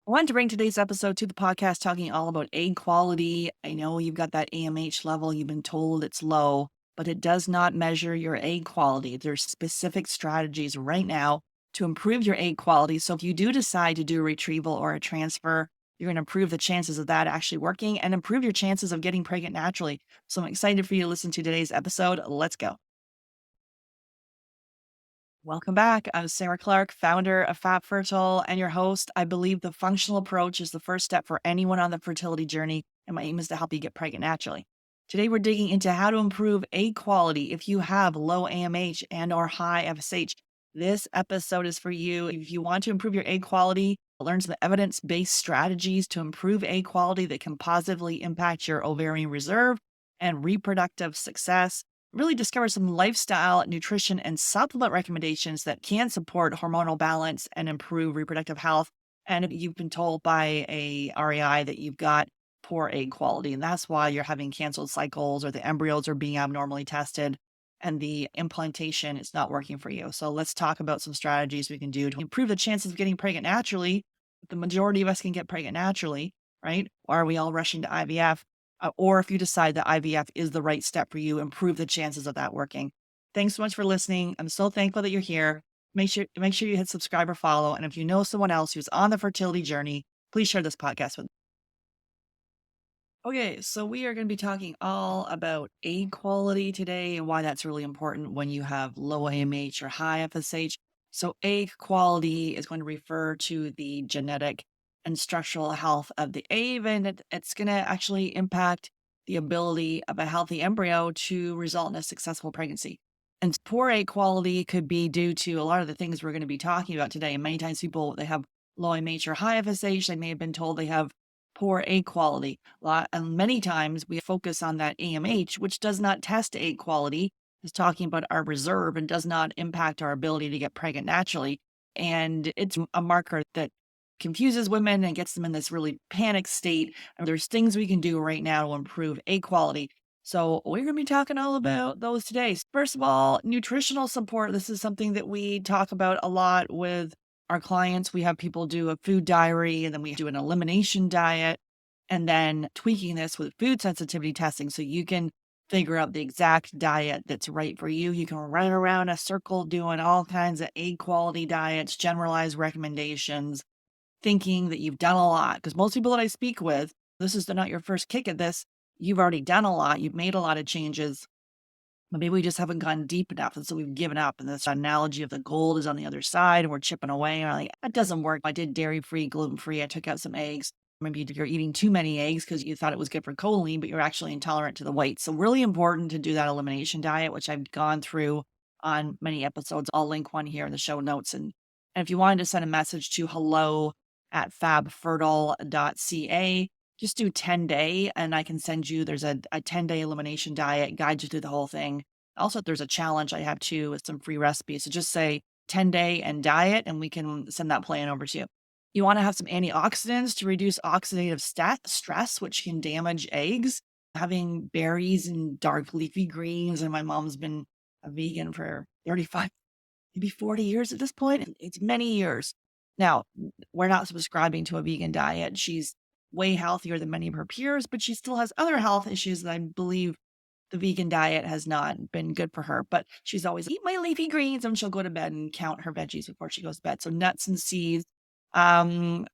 I wanted to bring today's episode to the podcast talking all about egg quality. I know you've got that AMH level, you've been told it's low, but it does not measure your egg quality. There's specific strategies right now to improve your egg quality. So if you do decide to do a retrieval or a transfer, you're going to improve the chances of that actually working and improve your chances of getting pregnant naturally. So I'm excited for you to listen to today's episode. Let's go. Welcome back. I'm Sarah Clark, founder of Fat Fertile and your host. I believe the functional approach is the first step for anyone on the fertility journey, and my aim is to help you get pregnant naturally. Today, we're digging into how to improve egg quality if you have low AMH and or high FSH. This episode is for you. If you want to improve your egg quality, learn some evidence-based strategies to improve egg quality that can positively impact your ovarian reserve and reproductive success, really discover some lifestyle, nutrition, and supplement recommendations that can support hormonal balance and improve reproductive health. And if you've been told by a REI that you've got poor egg quality, and that's why you're having canceled cycles or the embryos are being abnormally tested and the implantation is not working for you. So let's talk about some strategies we can do to improve the chances of getting pregnant naturally. The majority of us can get pregnant naturally, right? Why are we all rushing to IVF? Or if you decide that IVF is the right step for you, improve the chances of that working. Thanks so much for listening. I'm so thankful that you're here. Make sure you hit subscribe or follow. And if you know someone else who's on the fertility journey, please share this podcast with them. Okay, so we are going to be talking all about egg quality today and why that's really important when you have low AMH or high FSH. So, egg quality is going to refer to the genetic and structural health of the egg, and it's going to actually impact the ability of a healthy embryo to result in a successful pregnancy. And poor egg quality could be due to a lot of the things we're going to be talking about today. And many times people, they have low AMH or high FSH, they may have been told they have poor egg quality. And many times we focus on that AMH, which does not test egg quality, is talking about our reserve and does not impact our ability to get pregnant naturally. And it's a marker that confuses women and gets them in this really panic state. And there's things we can do right now to improve egg quality. So we're going to be talking all about those today. First of all, nutritional support. This is something that we talk about a lot with our clients. We have people do a food diary and then we do an elimination diet and then tweaking this with food sensitivity testing so you can figure out the exact diet that's right for you. You can run around a circle doing all kinds of egg quality diets, generalized recommendations, thinking that you've done a lot. Because most people that I speak with, this is not your first kick at this. You've already done a lot. You've made a lot of changes, but maybe we just haven't gone deep enough. And so we've given up. And this analogy of the gold is on the other side and we're chipping away. And I'm like, that doesn't work. I did dairy free, gluten free. I took out some eggs. Maybe you're eating too many eggs because you thought it was good for choline, but you're actually intolerant to the white. So really important to do that elimination diet, which I've gone through on many episodes. I'll link one here in the show notes. And if you wanted to send a message to hello@fabfertile.ca, just do 10-day and I can send you, there's a 10-day elimination diet, guide you through the whole thing. Also, there's a challenge I have too with some free recipes. So just say 10-day and diet and we can send that plan over to you. You want to have some antioxidants to reduce oxidative stress, which can damage eggs. Having berries and dark leafy greens, and my mom's been a vegan for 35, maybe 40 years at this point. It's many years. Now, we're not subscribing to a vegan diet. She's way healthier than many of her peers, but she still has other health issues that I believe the vegan diet has not been good for her. But she's always eat my leafy greens and she'll go to bed and count her veggies before she goes to bed. So nuts and seeds, coenzyme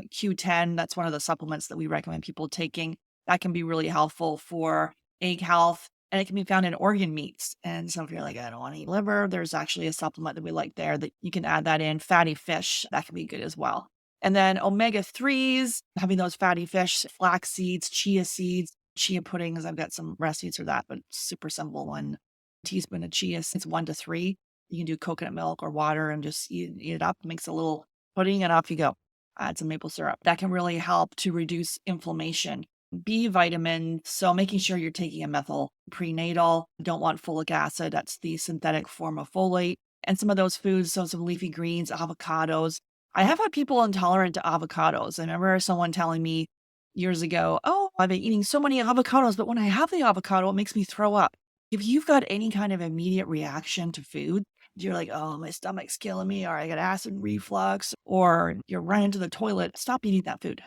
Q10, that's one of the supplements that we recommend people taking. That can be really helpful for egg health. And it can be found in organ meats. And so if you're like, I don't want to eat liver, there's actually a supplement that we like there that you can add that in. Fatty fish, that can be good as well. And then omega-3s, having those fatty fish, flax seeds, chia seeds, chia puddings. I've got some recipes for that, but super simple one. Teaspoon of chia seeds, 1 to 3. You can do coconut milk or water and just eat it up. Makes a little pudding and off you go. Add some maple syrup. That can really help to reduce inflammation. B vitamin, so making sure you're taking a methyl prenatal. Don't want folic acid. That's the synthetic form of folate. And some of those foods, so some leafy greens, avocados. I have had people intolerant to avocados. I remember someone telling me years ago, oh, I've been eating so many avocados, but when I have the avocado, it makes me throw up. If you've got any kind of immediate reaction to food, you're like, oh, my stomach's killing me, or I got acid reflux, or you're running to the toilet, stop eating that food.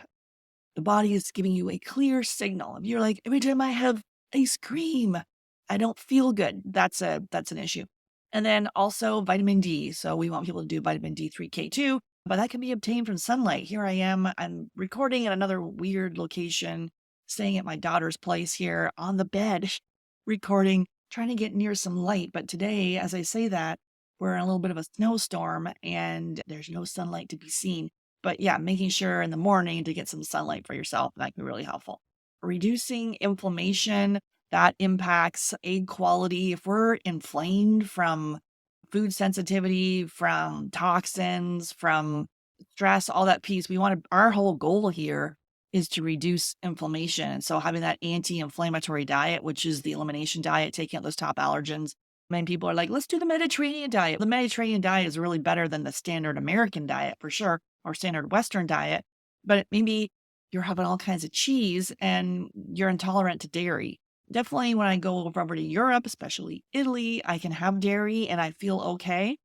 The body is giving you a clear signal. If you're like, every time I have ice cream, I don't feel good. That's an issue. And then also vitamin D. So we want people to do vitamin D3, K2, but that can be obtained from sunlight. Here I am. I'm recording in another weird location, staying at my daughter's place here on the bed, recording, trying to get near some light. But today, as I say that, we're in a little bit of a snowstorm and there's no sunlight to be seen. But yeah, making sure in the morning to get some sunlight for yourself, that can be really helpful. Reducing inflammation, that impacts egg quality. If we're inflamed from food sensitivity, from toxins, from stress, all that piece, our whole goal here is to reduce inflammation. And so having that anti-inflammatory diet, which is the elimination diet, taking out those top allergens. Many people are like, let's do the Mediterranean diet. The Mediterranean diet is really better than the standard American diet for sure, or standard Western diet. But maybe you're having all kinds of cheese and you're intolerant to dairy. Definitely when I go over to Europe, especially Italy, I can have dairy and I feel okay.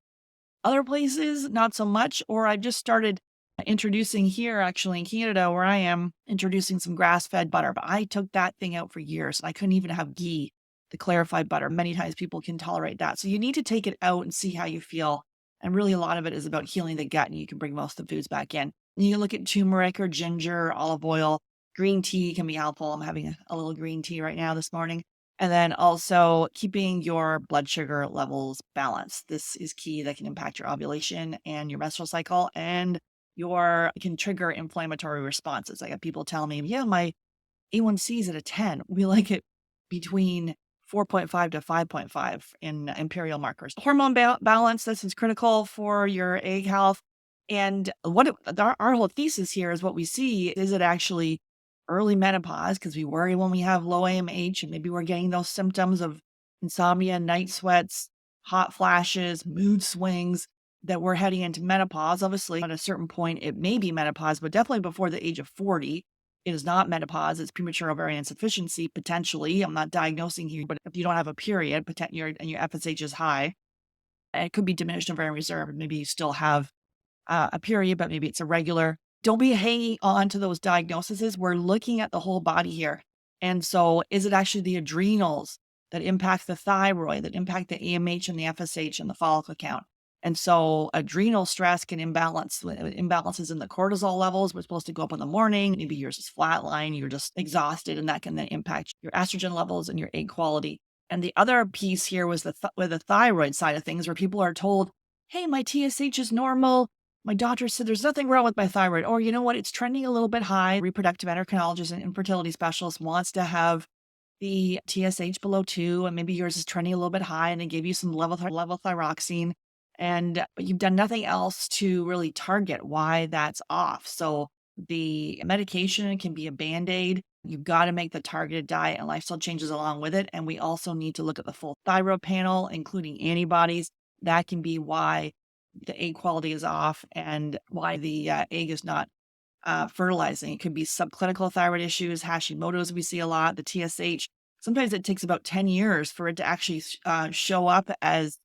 Other places, not so much, or I've just started introducing here, actually in Canada, where I am, introducing some grass-fed butter, but I took that thing out for years. I couldn't even have ghee, the clarified butter. Many times people can tolerate that. So you need to take it out and see how you feel. And really a lot of it is about healing the gut, and you can bring most of the foods back in. And you can look at turmeric or ginger, olive oil, green tea can be helpful. I'm having a little green tea right now this morning. And then also keeping your blood sugar levels balanced. This is key. That can impact your ovulation and your menstrual cycle, and can trigger inflammatory responses. I got people telling me, yeah, my A1C is at a 10. We like it between 4.5 to 5.5 in imperial markers. Hormone balance, this is critical for your egg health. And our whole thesis here is what we see is it actually early menopause, because we worry when we have low AMH and maybe we're getting those symptoms of insomnia, night sweats, hot flashes, mood swings, that we're heading into menopause. Obviously, at a certain point, it may be menopause, but definitely before the age of 40, it is not menopause. It's premature ovarian insufficiency, potentially. I'm not diagnosing here, but if you don't have a period, and your FSH is high, it could be diminished ovarian reserve. Maybe you still have a period, but maybe it's irregular. Don't be hanging on to those diagnoses. We're looking at the whole body here. And so is it actually the adrenals that impact the thyroid, that impact the AMH and the FSH and the follicle count? And so adrenal stress can imbalances in the cortisol levels. We're supposed to go up in the morning. Maybe yours is flatline. You're just exhausted, and that can then impact your estrogen levels and your egg quality. And the other piece here was with the thyroid side of things, where people are told, hey, my TSH is normal. My doctor said there's nothing wrong with my thyroid. Or, you know what? It's trending a little bit high. Reproductive endocrinologist and infertility specialist wants to have the TSH below 2, and maybe yours is trending a little bit high, and they gave you some levothyroxine, but you've done nothing else to really target why that's off. So the medication can be a Band-Aid. You've got to make the targeted diet and lifestyle changes along with it. And we also need to look at the full thyroid panel, including antibodies. That can be why the egg quality is off and why the egg is not fertilizing. It could be subclinical thyroid issues, Hashimoto's we see a lot, the TSH. Sometimes it takes about 10 years for it to actually show up as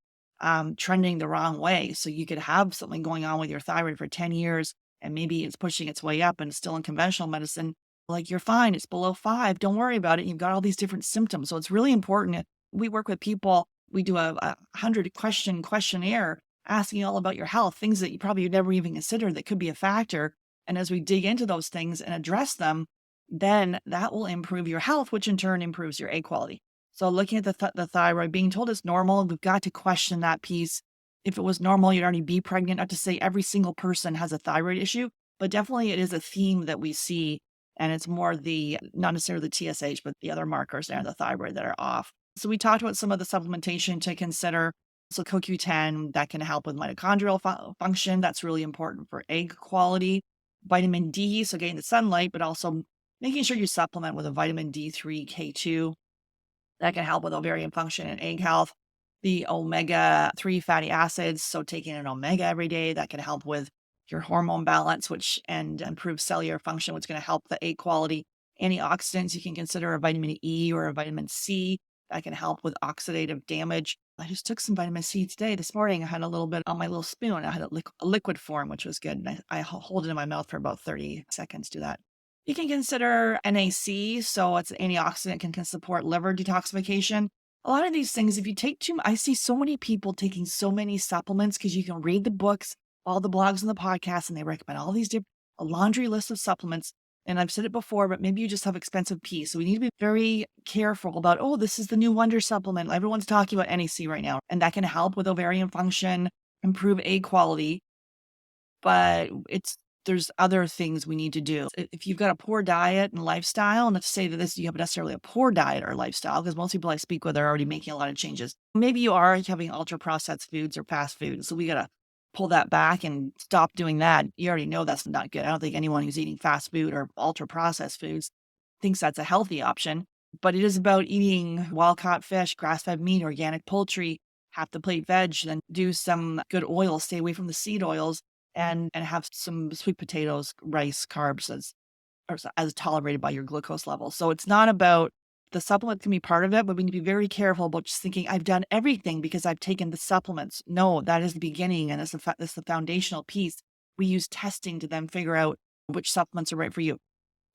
trending the wrong way. So you could have something going on with your thyroid for 10 years and maybe it's pushing its way up and still in conventional medicine. Like, you're fine, it's below 5, don't worry about it. You've got all these different symptoms. So it's really important. We work with people, we do a 100 question questionnaire asking all about your health, things that you probably never even considered that could be a factor. And as we dig into those things and address them, then that will improve your health, which in turn improves your egg quality. So looking at the thyroid, being told it's normal, we've got to question that piece. If it was normal, you'd already be pregnant. Not to say every single person has a thyroid issue, but definitely it is a theme that we see. And it's more not necessarily the TSH, but the other markers there in the thyroid that are off. So we talked about some of the supplementation to consider. So CoQ10, that can help with mitochondrial function. That's really important for egg quality. Vitamin D, so getting the sunlight, but also making sure you supplement with a vitamin D3, K2. That can help with ovarian function and egg health. The omega-3 fatty acids, so taking an omega every day, that can help with your hormone balance, and improve cellular function, which is going to help the egg quality. Antioxidants, you can consider a vitamin E or a vitamin C that can help with oxidative damage. I just took some vitamin C today. This morning, I had a little bit on my little spoon. I had a liquid form, which was good. And hold it in my mouth for about 30 seconds, do that. You can consider NAC. So it's an antioxidant, can support liver detoxification. A lot of these things, if you take too, I see so many people taking so many supplements because you can read the books, all the blogs and the podcasts, and they recommend all these different, a laundry list of supplements. And I've said it before, but maybe you just have expensive peas. So we need to be very careful about, oh, this is the new wonder supplement. Everyone's talking about NAC right now, and that can help with ovarian function, improve egg quality. But there's other things we need to do. If you've got a poor diet and lifestyle, and let's say that you have necessarily a poor diet or lifestyle, because most people I speak with are already making a lot of changes. Maybe you are having ultra processed foods or fast food. So we got to pull that back and stop doing that. You already know that's not good. I don't think anyone who's eating fast food or ultra processed foods thinks that's a healthy option. But it is about eating wild caught fish, grass fed meat, organic poultry, half the plate veg, then do some good oils, stay away from the seed oils, and have some sweet potatoes, rice, carbs as tolerated by your glucose level. So it's not about the supplement can be part of it, but we need to be very careful about just thinking I've done everything because I've taken the supplements. No, that is the beginning, and that's the foundational piece. We use testing to then figure out which supplements are right for you.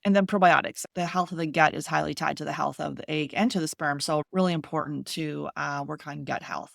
And then probiotics. The health of the gut is highly tied to the health of the egg and to the sperm. So really important to work on gut health.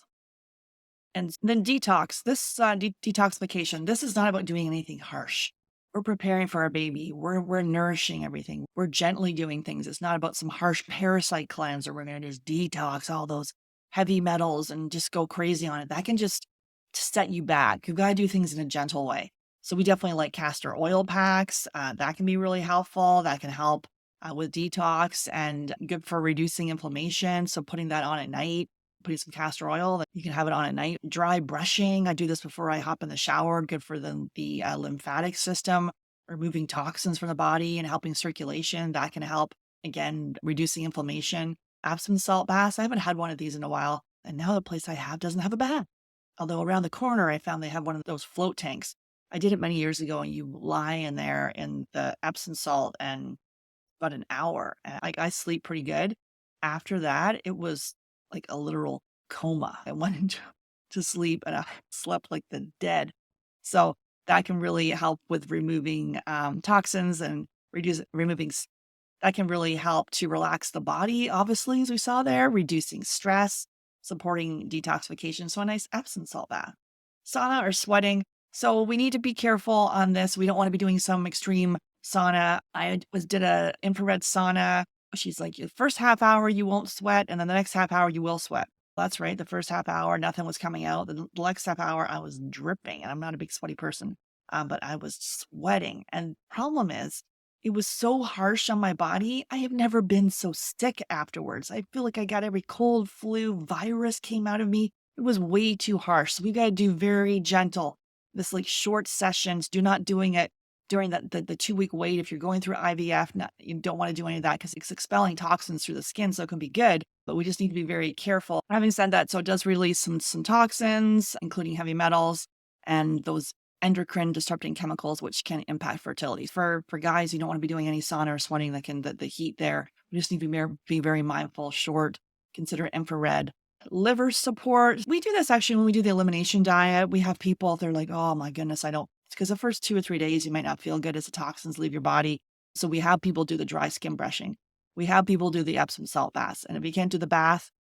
And then detox. This detoxification, this is not about doing anything harsh. We're preparing for our baby. We're nourishing everything. We're gently doing things. It's not about some harsh parasite cleanse or we're going to just detox all those heavy metals and just go crazy on it. That can just set you back. You've got to do things in a gentle way. So we definitely like castor oil packs. That can be really helpful. That can help with detox and good for reducing inflammation. So putting that on at night, putting some castor oil, you can have it on at night. Dry brushing. I do this before I hop in the shower. Good for the lymphatic system, removing toxins from the body and helping circulation. That can help, again, reducing inflammation. Epsom salt baths. I haven't had one of these in a while. And now the place I have doesn't have a bath. Although around the corner, I found they have one of those float tanks. I did it many years ago, and you lie in there in the Epsom salt and about an hour. And I sleep pretty good. After that, it was like a literal coma. I went into to sleep and I slept like the dead. So that can really help with removing toxins and removing. That can really help to relax the body, obviously, as we saw there, reducing stress, supporting detoxification. So a nice Epsom salt bath. Sauna or sweating. So we need to be careful on this. We don't want to be doing some extreme sauna. I did a infrared sauna. She's like, the first half hour you won't sweat, and then the next half hour you will sweat. That's right. The first half hour, nothing was coming out. The next half hour, I was dripping, and I'm not a big sweaty person, but I was sweating. And problem is, it was so harsh on my body. I have never been so sick afterwards. I feel like I got every cold, flu, virus came out of me. It was way too harsh. So we got to do very gentle. This like short sessions. Do not doing it during the 2-week wait. If you're going through IVF, you don't want to do any of that because it's expelling toxins through the skin. So it can be good, but we just need to be very careful. Having said that, so it does release some toxins, including heavy metals and those endocrine disrupting chemicals, which can impact fertility. For guys, you don't want to be doing any sauna or sweating that can, the heat there. We just need to be very mindful, short, consider infrared. Liver support. We do this actually when we do the elimination diet. We have people, they're like, oh my goodness, I don't, because the first 2 or 3 days, you might not feel good as the toxins leave your body. So we have people do the dry skin brushing. We have people do the Epsom salt baths. And if you can't do the bath,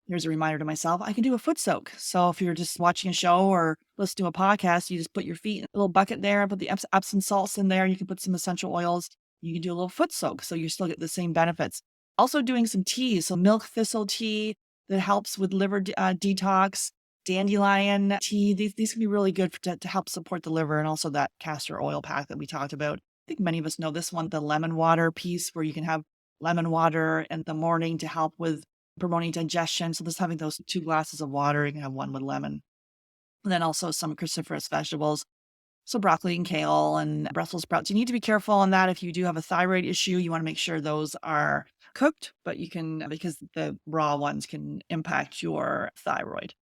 here's a reminder to myself, I can do a foot soak. So if you're just watching a show or listening to a podcast, you just put your feet in a little bucket there, put the Epsom salts in there. You can put some essential oils. You can do a little foot soak. So you still get the same benefits. Also doing some teas. So milk thistle tea that helps with liver detox, dandelion tea. These can be really good to help support the liver, and also that castor oil pack that we talked about. I think many of us know this one, the lemon water piece, where you can have lemon water in the morning to help with promoting digestion. So just having those 2 glasses of water, you can have one with lemon. And then also some cruciferous vegetables. So broccoli and kale and Brussels sprouts. You need to be careful on that. If you do have a thyroid issue, you want to make sure those are cooked, but you can, because the raw ones can impact your thyroid.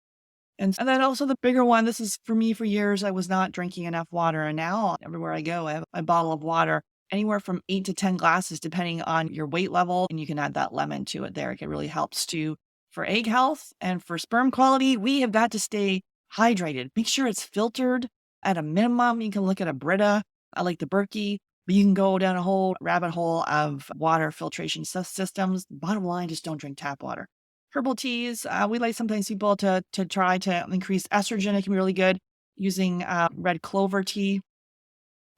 And then also the bigger one, this is for me for years, I was not drinking enough water. And now everywhere I go, I have a bottle of water, anywhere from 8 to 10 glasses, depending on your weight level. And you can add that lemon to it there. It really helps to For egg health and for sperm quality, we have got to stay hydrated. Make sure it's filtered at a minimum. You can look at a Brita. I like the Berkey, but you can go down a whole rabbit hole of water filtration systems. Bottom line, just don't drink tap water. Herbal teas, we like sometimes people to try to increase estrogen. It can be really good using red clover tea.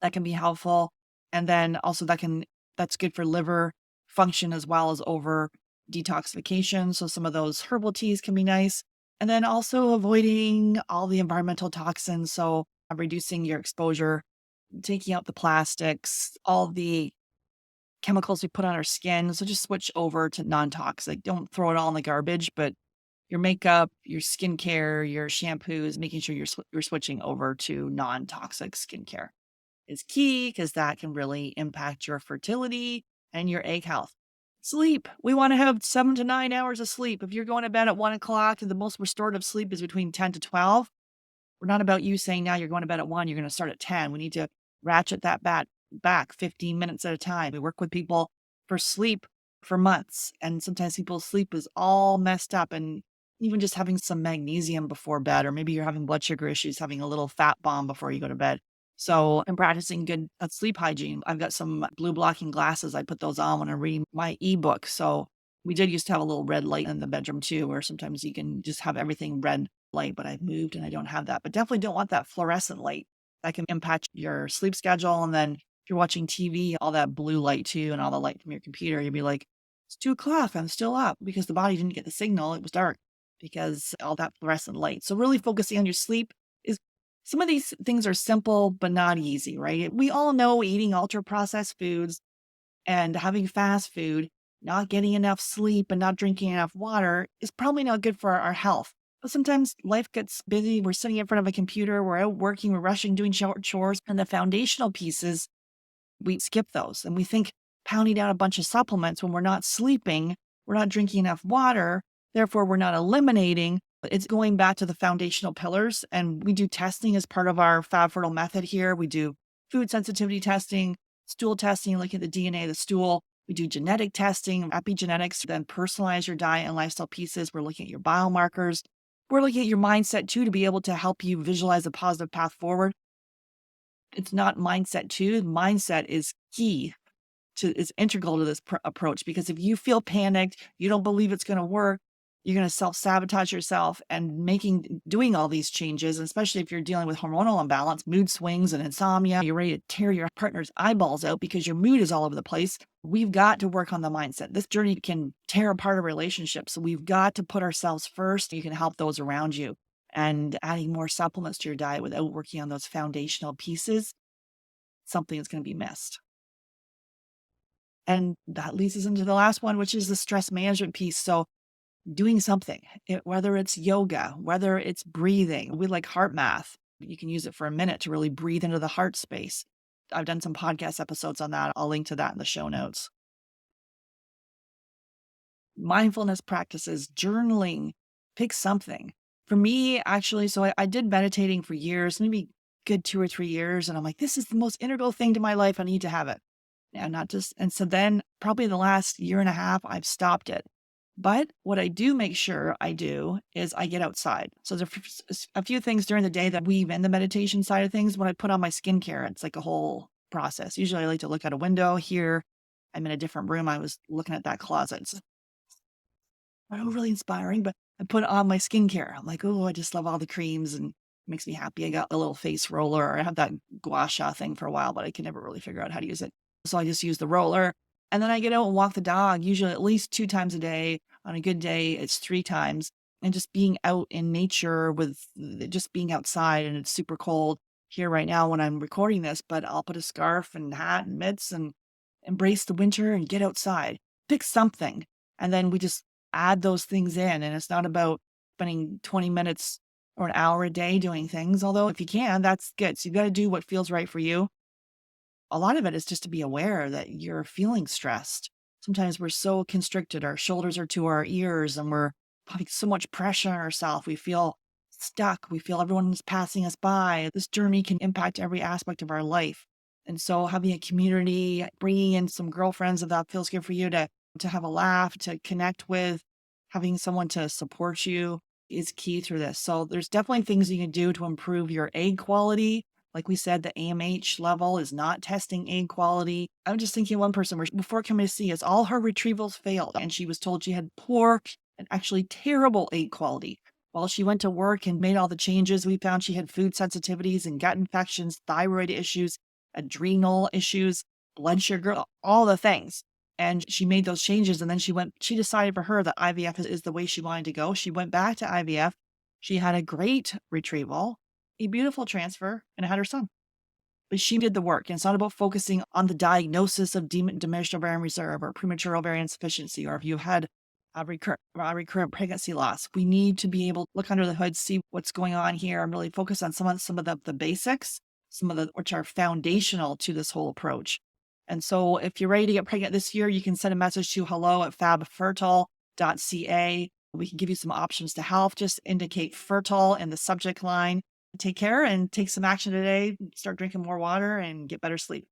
That can be helpful. And then also that's good for liver function as well as over detoxification. So some of those herbal teas can be nice. And then also avoiding all the environmental toxins. So reducing your exposure, taking out the plastics, all the chemicals we put on our skin. So just switch over to non-toxic. Don't throw it all in the garbage, but your makeup, your skincare, your shampoos, making sure you're switching over to non-toxic skincare is key because that can really impact your fertility and your egg health. Sleep. We want to have 7 to 9 hours of sleep. If you're going to bed at 1 o'clock, the most restorative sleep is between 10 to 12. We're not about you saying now you're going to bed at 1, you're going to start at 10. We need to ratchet that back 15 minutes at a time. We work with people for sleep for months, and sometimes people's sleep is all messed up, and even just having some magnesium before bed, or maybe you're having blood sugar issues, having a little fat bomb before you go to bed. So I'm practicing good sleep hygiene. I've got some blue blocking glasses. I put those on when I read my ebook. So we did used to have a little red light in the bedroom too, where sometimes you can just have everything red light, but I've moved and I don't have that. But definitely don't want that fluorescent light. That can impact your sleep schedule. And then if you're watching TV, all that blue light too, and all the light from your computer, you'd be like, it's 2 o'clock. I'm still up because the body didn't get the signal. It was dark because all that fluorescent light. So really focusing on your sleep is some of these things are simple, but not easy, right? We all know eating ultra processed foods and having fast food, not getting enough sleep and not drinking enough water is probably not good for our health. But sometimes life gets busy. We're sitting in front of a computer, we're out working, we're rushing, doing chores, and the foundational pieces, we skip those. And we think pounding down a bunch of supplements when we're not sleeping, we're not drinking enough water, therefore we're not eliminating. It's going back to the foundational pillars. And we do testing as part of our Fab Fertile method here. We do food sensitivity testing, stool testing, looking at the DNA of the stool. We do genetic testing, epigenetics, then personalize your diet and lifestyle pieces. We're looking at your biomarkers. We're looking at your mindset too, to be able to help you visualize a positive path forward. It's not mindset too. Mindset is key is integral to this approach, because if you feel panicked, you don't believe it's going to work, you're going to self-sabotage yourself and doing all these changes, especially if you're dealing with hormonal imbalance, mood swings and insomnia, you're ready to tear your partner's eyeballs out because your mood is all over the place. We've got to work on the mindset. This journey can tear apart a relationship. So we've got to put ourselves first. You can help those around you, and adding more supplements to your diet without working on those foundational pieces, something is going to be missed. And that leads us into the last one, which is the stress management piece. So doing something, whether it's yoga, whether it's breathing, we like heart math. You can use it for a minute to really breathe into the heart space. I've done some podcast episodes on that. I'll link to that in the show notes. Mindfulness practices, journaling, pick something. For me, actually, so I did meditating for years, maybe good 2 or 3 years. And I'm like, this is the most integral thing to my life. I need to have it. And not just, and so then probably the last year and a half, I've stopped it. But what I do make sure I do is I get outside. So there's a few things during the day that weave in the meditation side of things. When I put on my skincare, it's like a whole process. Usually I like to look out a window. Here, I'm in a different room. I was looking at that closet. It's not really inspiring, but I put on my skincare. I'm like, oh, I just love all the creams and it makes me happy. I got a little face roller. I have that gua sha thing for a while, but I can never really figure out how to use it. So I just use the roller, and then I get out and walk the dog, usually at least 2 times a day. On a good day, it's 3 times. And just being out in nature with just being outside, and it's super cold here right now when I'm recording this, but I'll put a scarf and hat and mitts and embrace the winter and get outside, pick something. And then we just add those things in. And it's not about spending 20 minutes or an hour a day doing things, although if you can, that's good. So you've got to do what feels right for you. A lot of it is just to be aware that you're feeling stressed. Sometimes we're so constricted, our shoulders are to our ears, and we're putting so much pressure on ourselves. We feel stuck. We feel everyone's passing us by. This journey can impact every aspect of our life. And so having a community, bringing in some girlfriends, if that feels good for you, to have a laugh, to connect with, having someone to support you is key through this. So there's definitely things you can do to improve your egg quality. Like we said, the AMH level is not testing egg quality. I'm just thinking one person where before coming to see us, all her retrievals failed, and she was told she had poor and actually terrible egg quality. While she went to work and made all the changes, we found she had food sensitivities and gut infections, thyroid issues, adrenal issues, blood sugar, all the things. And she made those changes, and then she decided for her that IVF is the way she wanted to go. She went back to IVF. She had a great retrieval, a beautiful transfer, and had her son. But she did the work. And it's not about focusing on the diagnosis of diminished ovarian reserve or premature ovarian insufficiency, or if you've had a recurrent pregnancy loss. We need to be able to look under the hood, see what's going on here, and really focus on some of the basics, which are foundational to this whole approach. And so if you're ready to get pregnant this year, you can send a message to hello@fabfertile.ca. We can give you some options to help. Just indicate fertile in the subject line. Take care and take some action today. Start drinking more water and get better sleep.